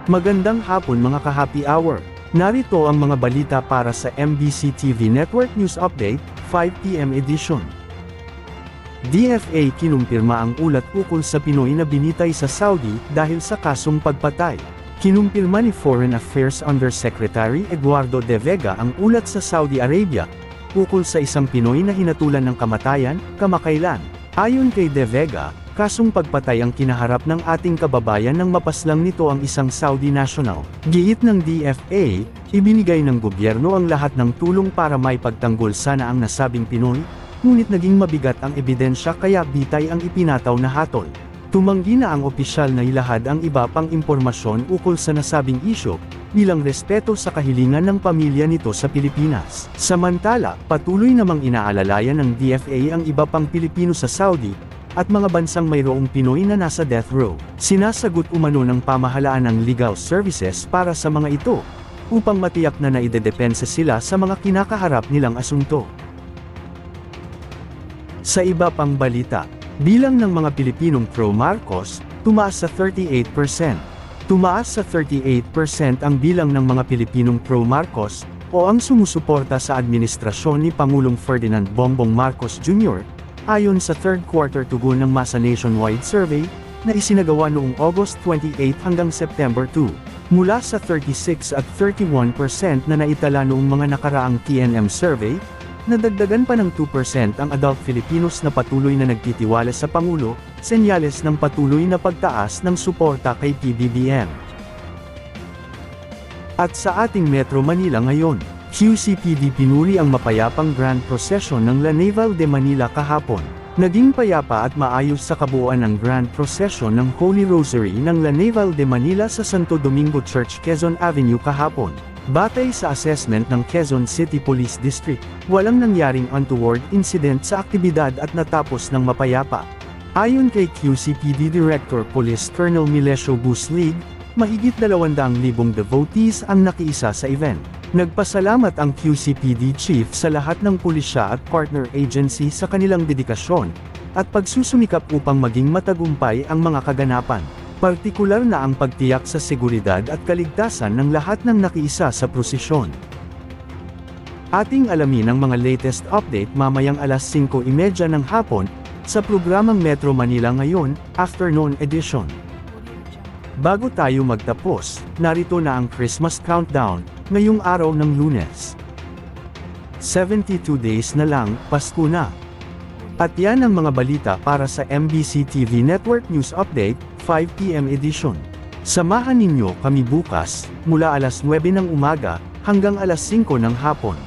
Magandang hapon mga ka-happy hour. Narito ang mga balita para sa MBC TV Network News Update, 5 PM edition. DFA kinumpirma ang ulat ukol sa Pinoy na binitay sa Saudi dahil sa kasong pagpatay. Kinumpirma ni Foreign Affairs Undersecretary Eduardo De Vega ang ulat sa Saudi Arabia ukol sa isang Pinoy na hinatulan ng kamatayan, kamakailan. Ayon kay De Vega, kasong pagpatay ang kinaharap ng ating kababayan nang mapaslang nito ang isang Saudi national. Giit ng DFA, ibinigay ng gobyerno ang lahat ng tulong para maipagtanggol sana ang nasabing Pinoy, ngunit naging mabigat ang ebidensya kaya bitay ang ipinataw na hatol. Tumanggi na ang opisyal na ilahad ang iba pang impormasyon ukol sa nasabing isyu, bilang respeto sa kahilingan ng pamilya nito sa Pilipinas. Samantala, patuloy namang inaalalayan ng DFA ang iba pang Pilipino sa Saudi, at mga bansang mayroong Pinoy na nasa death row. Sinasagot umano ng pamahalaan ng legal services para sa mga ito, upang matiyak na naidedepensa sila sa mga kinakaharap nilang asunto. Sa iba pang balita, bilang ng mga Pilipinong pro-Marcos, tumaas sa 38%. Tumaas sa 38% ang bilang ng mga Pilipinong pro-Marcos, o ang sumusuporta sa administrasyon ni Pangulong Ferdinand Bongbong Marcos Jr., ayon sa third quarter tugon ng Masa Nationwide Survey, na isinagawa noong August 28 hanggang September 2, mula sa 36 at 31% na naitala noong mga nakaraang TNM survey, nadagdagan pa ng 2% ang adult Filipinos na patuloy na nagtitiwala sa Pangulo, senyales ng patuloy na pagtaas ng suporta kay PBBM. At sa ating Metro Manila ngayon, QCPD pinuri ang mapayapang grand procession ng La Naval de Manila kahapon. Naging payapa at maayos sa kabuuan ng grand procession ng Holy Rosary ng La Naval de Manila sa Santo Domingo Church, Quezon Avenue kahapon. Batay sa assessment ng Quezon City Police District, walang nangyaring untoward incident sa aktibidad at natapos ng mapayapa. Ayon kay QCPD Director Police Colonel Milesio Buslig, mahigit 200,000 devotees ang nakiisa sa event. Nagpasalamat ang QCPD Chief sa lahat ng pulisya at partner agency sa kanilang dedikasyon at pagsusumikap upang maging matagumpay ang mga kaganapan. Partikular na ang pagtiyak sa seguridad at kaligtasan ng lahat ng nakiisa sa prosesyon. Ating alamin ang mga latest update mamayang alas 5:30 ng hapon sa programang Metro Manila Ngayon, Afternoon Edition. Bago tayo magtapos, narito na ang Christmas countdown, ngayong araw ng Lunes. 72 days na lang, Pasko na. At yan ang mga balita para sa MBC TV Network News Update, 5 PM edition. Samahan ninyo kami bukas, mula alas 9 ng umaga, hanggang alas 5 ng hapon.